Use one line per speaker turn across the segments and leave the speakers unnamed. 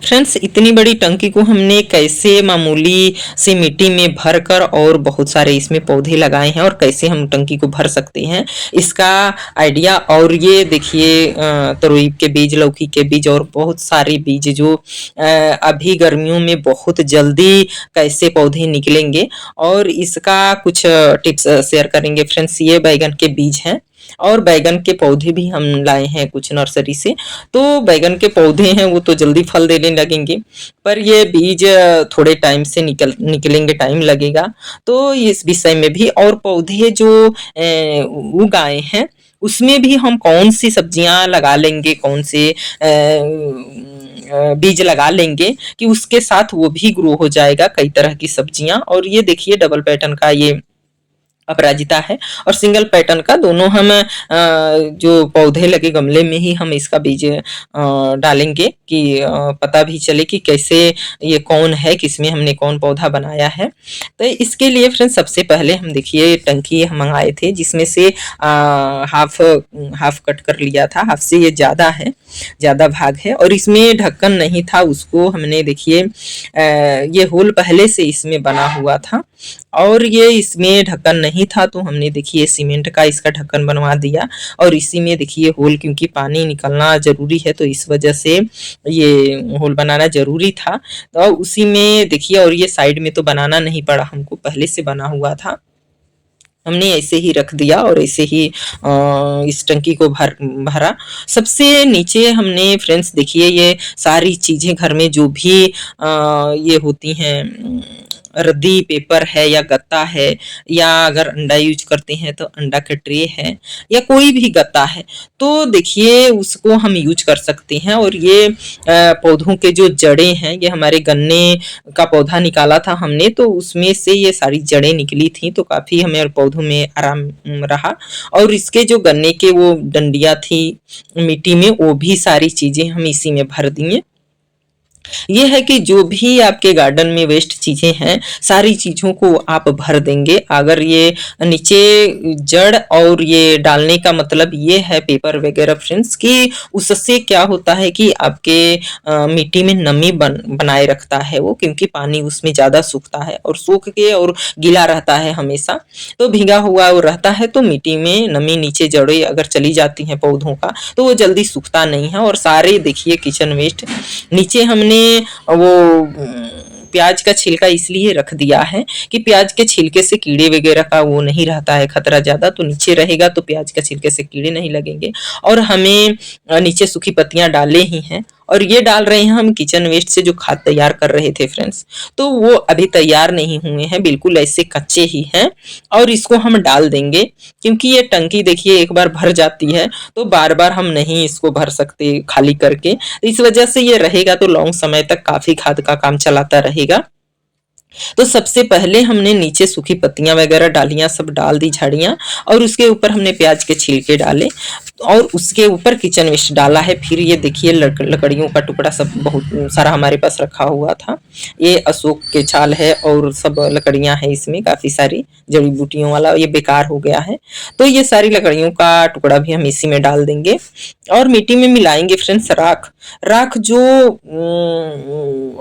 Friends, इतनी बड़ी टंकी को हमने कैसे मामूली सी मिट्टी में भरकर और बहुत सारे इसमें पौधे लगाए हैं और कैसे हम टंकी को भर सकते हैं इसका आइडिया। और ये देखिए तरोई के बीज, लौकी के बीज और बहुत सारे बीज जो अभी गर्मियों में बहुत जल्दी कैसे पौधे निकलेंगे और इसका कुछ टिप्स शेयर करेंगे। फ्रेंड्स, ये बैगन के बीज हैं और बैगन के पौधे भी हम लाए हैं कुछ नर्सरी से। तो बैगन के पौधे हैं वो तो जल्दी फल देने लगेंगे, पर ये बीज थोड़े टाइम से निकलेंगे, टाइम लगेगा। तो इस विषय में भी और पौधे जो उगाए हैं उसमें भी हम कौन सी सब्जियां लगा लेंगे, कौन से बीज लगा लेंगे कि उसके साथ वो भी ग्रो हो जाएगा कई तरह की सब्जियां। और ये देखिए डबल पैटर्न का ये अपराजिता है और सिंगल पैटर्न का, दोनों हम जो पौधे लगे गमले में ही हम इसका बीज डालेंगे कि पता भी चले कि कैसे ये कौन है, किसमें हमने कौन पौधा बनाया है। तो इसके लिए फ्रेंड्स सबसे पहले हम देखिए टंकी हम मंगाए थे जिसमें से हाफ हाफ कट कर लिया था, हाफ से ये ज़्यादा है, ज़्यादा भाग है और इसमें ढक्कन नहीं था। उसको हमने देखिए ये होल पहले से इसमें बना हुआ था और ये इसमें ढक्कन नहीं था तो हमने देखिए सीमेंट का इसका ढक्कन बनवा दिया और इसी में देखिए होल, क्योंकि पानी निकलना जरूरी है तो इस वजह से ये होल बनाना जरूरी था। तो उसी में देखिए, और ये साइड में तो बनाना नहीं पड़ा, हमको पहले से बना हुआ था, हमने ऐसे ही रख दिया और ऐसे ही इस टंकी को भरा। सबसे नीचे हमने फ्रेंड्स देखिए ये सारी चीज़ें घर में जो भी ये होती हैं, रद्दी पेपर है या गत्ता है या अगर अंडा यूज करते हैं तो अंडा का ट्रे है या कोई भी गत्ता है तो देखिए उसको हम यूज कर सकते हैं। और ये पौधों के जो जड़ें हैं, ये हमारे गन्ने का पौधा निकाला था हमने तो उसमें से ये सारी जड़ें निकली थी तो काफ़ी हमें पौधों में आराम रहा। और इसके जो गन्ने के वो डंडियाँ थी मिट्टी में, वो भी सारी चीज़ें हम इसी में भर दिए। ये है कि जो भी आपके गार्डन में वेस्ट चीजें हैं सारी चीजों को आप भर देंगे। अगर ये नीचे जड़ और ये डालने का मतलब ये है पेपर वगैरह फ्रेंड्स कि उससे क्या होता है कि आपके मिट्टी में नमी बनाए रखता है वो, क्योंकि पानी उसमें ज्यादा सूखता है और सूख के और गीला रहता है हमेशा, तो भीगा हुआ वो रहता है तो मिट्टी में नमी नीचे जड़ें अगर चली जाती हैं पौधों का तो वो जल्दी सूखता नहीं है। और सारे देखिए किचन वेस्ट नीचे हमने वो प्याज का छिलका इसलिए रख दिया है कि प्याज के छिलके से कीड़े वगैरह का वो नहीं रहता है खतरा ज्यादा, तो नीचे रहेगा तो प्याज के छिलके से कीड़े नहीं लगेंगे। और हमें नीचे सूखी पत्तियां डाले ही हैं और ये डाल रहे हैं हम किचन वेस्ट से जो खाद तैयार कर रहे थे फ्रेंड्स, तो वो अभी तैयार नहीं हुए हैं, बिल्कुल ऐसे कच्चे ही हैं और इसको हम डाल देंगे क्योंकि ये टंकी देखिए एक बार भर जाती है तो बार बार हम नहीं इसको भर सकते खाली करके, इस वजह से ये रहेगा तो लॉन्ग समय तक काफी खाद का काम चलाता रहेगा। तो सबसे पहले हमने नीचे सूखी पत्तियां वगैरह डालियां, सब डाल दी झाड़ियां और उसके ऊपर हमने प्याज के छिलके डाले और उसके ऊपर किचन वेस्ट डाला है। फिर ये देखिए लकड़ियों का टुकड़ा सब बहुत सारा हमारे पास रखा हुआ था, ये अशोक के छाल है और सब लकड़ियां हैं इसमें काफी सारी जड़ी बूटियों वाला, ये बेकार हो गया है तो ये सारी लकड़ियों का टुकड़ा भी हम इसी में डाल देंगे और मिट्टी में मिलाएंगे फ्रेंड्स राख। राख जो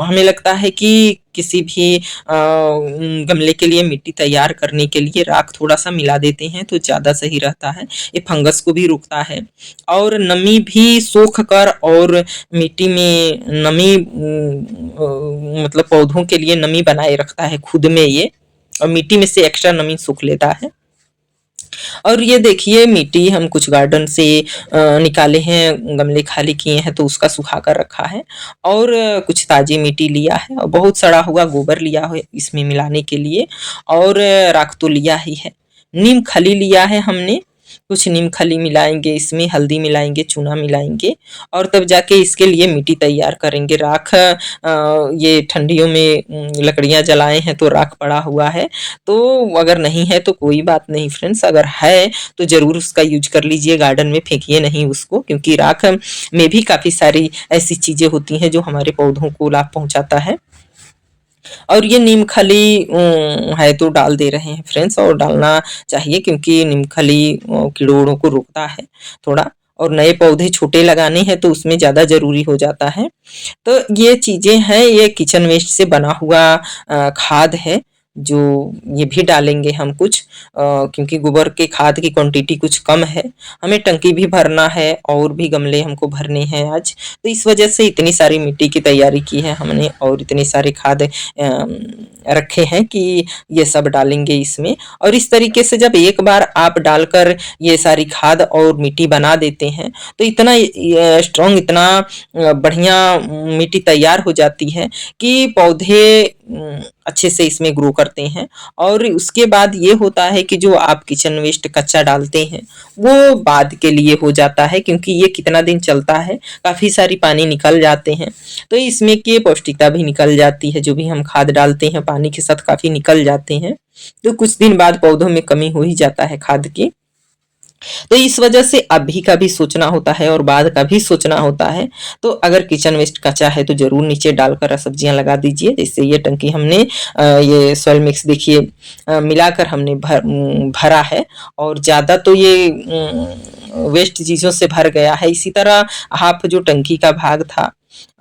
हमें लगता है कि किसी भी गमले के लिए मिट्टी तैयार करने के लिए राख थोड़ा सा मिला देते हैं तो ज़्यादा सही रहता है, ये फंगस को भी रोकता है और नमी भी सोख कर और मिट्टी में नमी मतलब पौधों के लिए नमी बनाए रखता है खुद में ये, और मिट्टी में से एक्स्ट्रा नमी सोख लेता है। और ये देखिए मिट्टी हम कुछ गार्डन से निकाले हैं, गमले खाली किए हैं तो उसका सुखा कर रखा है और कुछ ताजी मिट्टी लिया है और बहुत सड़ा हुआ गोबर लिया है इसमें मिलाने के लिए और राख तो लिया ही है। नीम खली लिया है हमने, कुछ नीम खली मिलाएंगे इसमें, हल्दी मिलाएंगे, चूना मिलाएंगे और तब जाके इसके लिए मिट्टी तैयार करेंगे। राख ये ठंडियों में लकड़ियां जलाए हैं तो राख पड़ा हुआ है, तो अगर नहीं है तो कोई बात नहीं फ्रेंड्स, अगर है तो जरूर उसका यूज कर लीजिए, गार्डन में फेंकिए नहीं उसको, क्योंकि राख में भी काफी सारी ऐसी चीजें होती हैं जो हमारे पौधों को लाभ पहुंचाता है। और ये नीम खली है तो डाल दे रहे हैं फ्रेंड्स, और डालना चाहिए क्योंकि नीम खली कीड़ों को रोकता है थोड़ा और नए पौधे छोटे लगाने हैं तो उसमें ज़्यादा ज़रूरी हो जाता है। तो ये चीज़ें हैं, ये किचन वेस्ट से बना हुआ खाद है, जो ये भी डालेंगे हम कुछ, क्योंकि गोबर के खाद की क्वांटिटी कुछ कम है। हमें टंकी भी भरना है और भी गमले हमको भरने हैं आज। तो इस वजह से इतनी सारी मिट्टी की तैयारी की है हमने और इतने सारे खाद रखे हैं कि ये सब डालेंगे इसमें। और इस तरीके से जब एक बार आप डालकर ये सारी खाद और मिट्टी बना देते हैं तो इतना स्ट्रॉन्ग, इतना बढ़िया मिट्टी तैयार हो जाती है कि पौधे अच्छे से इसमें ग्रो करते हैं। और उसके बाद ये होता है कि जो आप किचन वेस्ट कच्चा डालते हैं वो बाद के लिए हो जाता है, क्योंकि ये कितना दिन चलता है, काफ़ी सारी पानी निकल जाते हैं, तो इसमें की पौष्टिकता भी निकल जाती है। जो भी हम खाद डालते हैं पानी के साथ काफ़ी निकल जाते हैं, तो कुछ दिन बाद पौधों में कमी हो ही जाता है खाद की। तो इस वजह से अभी का भी सोचना होता है और बाद का भी सोचना होता है। तो अगर किचन वेस्ट कच्चा है तो ज़रूर नीचे डालकर सब्जियां लगा दीजिए। जैसे ये टंकी हमने ये सॉइल मिक्स देखिए मिलाकर हमने भरा है, और ज़्यादा तो ये वेस्ट चीज़ों से भर गया है। इसी तरह हाफ जो टंकी का भाग था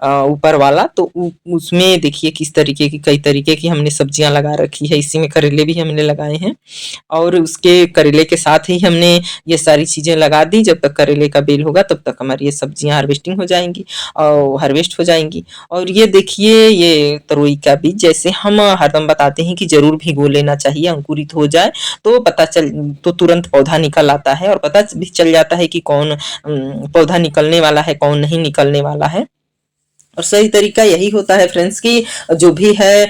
ऊपर वाला, तो उसमें देखिए किस तरीके की, कई तरीके की हमने सब्जियां लगा रखी है। इसी में करेले भी हमने लगाए हैं, और उसके करेले के साथ ही हमने ये सारी चीज़ें लगा दी। जब तक करेले का बेल होगा तब तक हमारी ये सब्जियां हार्वेस्टिंग हो जाएंगी और हार्वेस्ट हो जाएंगी। और ये देखिए ये तरोई का बीज, जैसे हम हरदम बताते हैं कि जरूर भिगो लेना चाहिए, अंकुरित हो जाए तो तो तुरंत पौधा निकल आता है और पता भी चल जाता है कि कौन पौधा निकलने वाला है, कौन नहीं निकलने वाला है। और सही तरीका यही होता है फ्रेंड्स कि जो भी है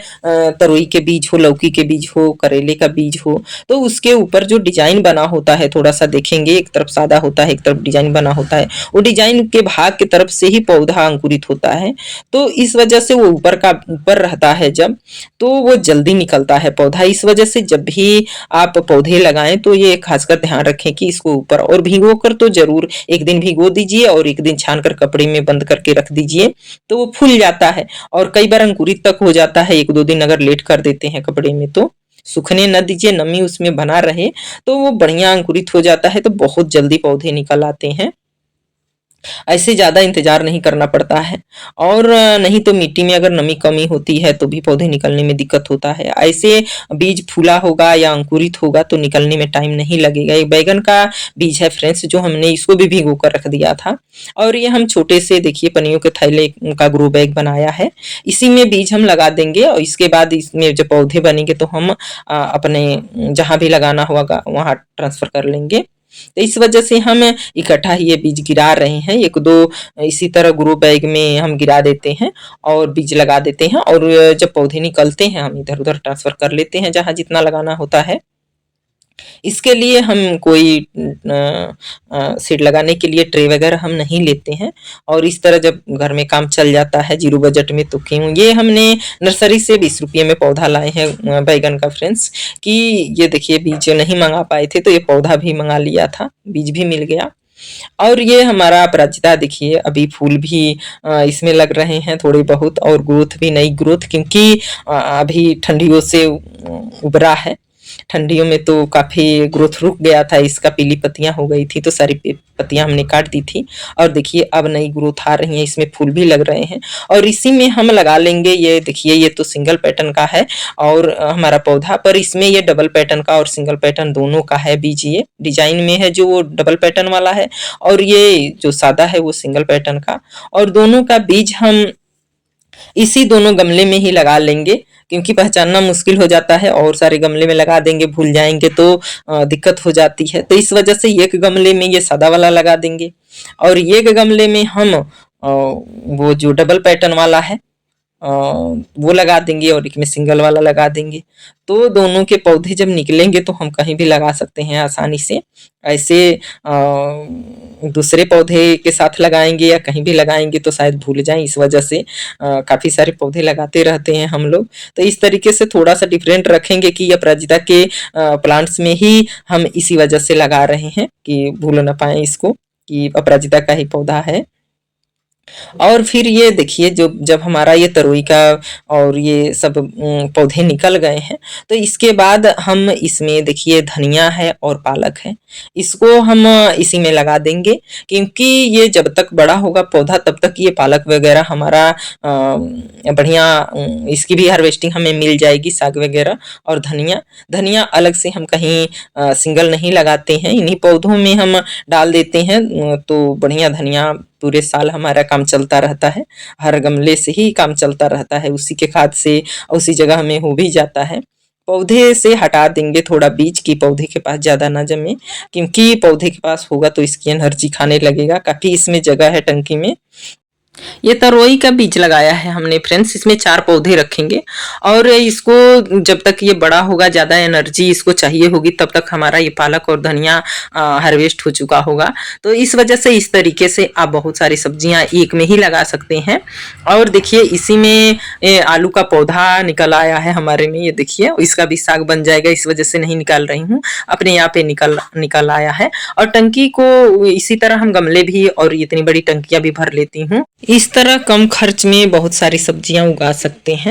तरोई के बीज हो, लौकी के बीज हो, करेले का बीज हो, तो उसके ऊपर जो डिजाइन बना होता है, थोड़ा सा देखेंगे एक तरफ सादा होता है, एक तरफ डिजाइन बना होता है, वो डिजाइन के भाग की तरफ से ही पौधा अंकुरित होता है। तो इस वजह से वो ऊपर रहता है जब, तो वो जल्दी निकलता है पौधा। इस वजह से जब भी आप पौधे लगाएं तो ये खासकर ध्यान रखें कि इसको ऊपर और भिगो कर तो जरूर एक दिन भिगो दीजिए और एक दिन छान कर कपड़े में बंद करके रख दीजिए, तो वो फूल जाता है और कई बार अंकुरित तक हो जाता है। 1-2 दिन अगर लेट कर देते हैं कपड़े में तो सूखने न दीजिए, नमी उसमें बना रहे, तो वो बढ़िया अंकुरित हो जाता है, तो बहुत जल्दी पौधे निकल आते हैं। ऐसे ज़्यादा इंतजार नहीं करना पड़ता है। और नहीं तो मिट्टी में अगर नमी कमी होती है तो भी पौधे निकलने में दिक्कत होता है। ऐसे बीज फूला होगा या अंकुरित होगा तो निकलने में टाइम नहीं लगेगा। एक बैगन का बीज है फ्रेंड्स, जो हमने इसको भी भिगो कर रख दिया था, और ये हम छोटे से देखिए पनियों के थैले का ग्रो बैग बनाया है, इसी में बीज हम लगा देंगे और इसके बाद इसमें जब पौधे बनेंगे तो हम अपने जहाँ भी लगाना होगा वहाँ ट्रांसफर कर लेंगे। तो इस वजह से हम इकट्ठा ही ये बीज गिरा रहे हैं, 1-2 इसी तरह ग्रो बैग में हम गिरा देते हैं और बीज लगा देते हैं, और जब पौधे निकलते हैं हम इधर उधर ट्रांसफर कर लेते हैं जहाँ जितना लगाना होता है। इसके लिए हम कोई सीड लगाने के लिए ट्रे वगैरह हम नहीं लेते हैं, और इस तरह जब घर में काम चल जाता है जीरो बजट में, तो क्यों। ये हमने नर्सरी से 20 रुपये में पौधा लाए हैं बैगन का फ्रेंड्स, कि ये देखिए बीज नहीं मंगा पाए थे तो ये पौधा भी मंगा लिया था, बीज भी मिल गया। और ये हमारा अपराजिता देखिए अभी फूल भी इसमें लग रहे हैं थोड़े बहुत, और ग्रोथ भी नई ग्रोथ, क्योंकि अभी ठंडियों से उबरा है। ठंडियों में तो काफ़ी ग्रोथ रुक गया था इसका, पीली पत्तियां हो गई थी तो सारी पत्तियां हमने काट दी थी, और देखिए अब नई ग्रोथ आ रही है, इसमें फूल भी लग रहे हैं। और इसी में हम लगा लेंगे, ये देखिए ये तो सिंगल पैटर्न का है और हमारा पौधा, पर इसमें ये डबल पैटर्न का और सिंगल पैटर्न दोनों का है बीज। ये डिजाइन में है जो वो डबल पैटर्न वाला है, और ये जो सादा है वो सिंगल पैटर्न का, और दोनों का बीज हम इसी दोनों गमले में ही लगा लेंगे, क्योंकि पहचानना मुश्किल हो जाता है, और सारे गमले में लगा देंगे भूल जाएंगे तो दिक्कत हो जाती है। तो इस वजह से एक गमले में ये सादा वाला लगा देंगे, और एक गमले में हम वो जो डबल पैटर्न वाला है वो लगा देंगे, और एक में सिंगल वाला लगा देंगे। तो दोनों के पौधे जब निकलेंगे तो हम कहीं भी लगा सकते हैं आसानी से। ऐसे दूसरे पौधे के साथ लगाएंगे या कहीं भी लगाएंगे तो शायद भूल जाएं, इस वजह से काफ़ी सारे पौधे लगाते रहते हैं हम लोग। तो इस तरीके से थोड़ा सा डिफरेंट रखेंगे कि अपराजिता के प्लांट्स में ही हम इसी वजह से लगा रहे हैं कि भूल ना पाए इसको कि अपराजिता का ही पौधा है। और फिर ये देखिए जो जब हमारा ये तरोई का और ये सब पौधे निकल गए हैं, तो इसके बाद हम इसमें देखिए धनिया है और पालक है, इसको हम इसी में लगा देंगे, क्योंकि ये जब तक बड़ा होगा पौधा तब तक ये पालक वगैरह हमारा बढ़िया इसकी भी हार्वेस्टिंग हमें मिल जाएगी, साग वगैरह। और धनिया धनिया अलग से हम कहीं सिंगल नहीं लगाते हैं, इन्हीं पौधों में हम डाल देते हैं, तो बढ़िया धनिया पूरे साल हमारा काम चलता रहता है, हर गमले से ही काम चलता रहता है, उसी के खाद से उसी जगह हमें हो भी जाता है। पौधे से हटा देंगे थोड़ा बीज की पौधे के पास ज़्यादा ना जमे, क्योंकि पौधे के पास होगा तो इसकी एनर्जी खाने लगेगा, काफ़ी इसमें जगह है टंकी में। ये तरोई का बीज लगाया है हमने फ्रेंड्स, इसमें 4 पौधे रखेंगे और इसको जब तक ये बड़ा होगा, ज़्यादा एनर्जी इसको चाहिए होगी, तब तक हमारा ये पालक और धनिया हार्वेस्ट हो चुका होगा। तो इस वजह से इस तरीके से आप बहुत सारी सब्जियां एक में ही लगा सकते हैं। और देखिए इसी में आलू का पौधा निकल आया है हमारे में, ये देखिए इसका भी साग बन जाएगा, इस वजह से नहीं निकाल रही हूँ, अपने यहाँ पे निकल आया है। और टंकी को इसी तरह हम गमले भी और इतनी बड़ी टंकियां भी भर लेती हूँ। इस तरह कम खर्च में बहुत सारी सब्जियां उगा सकते हैं।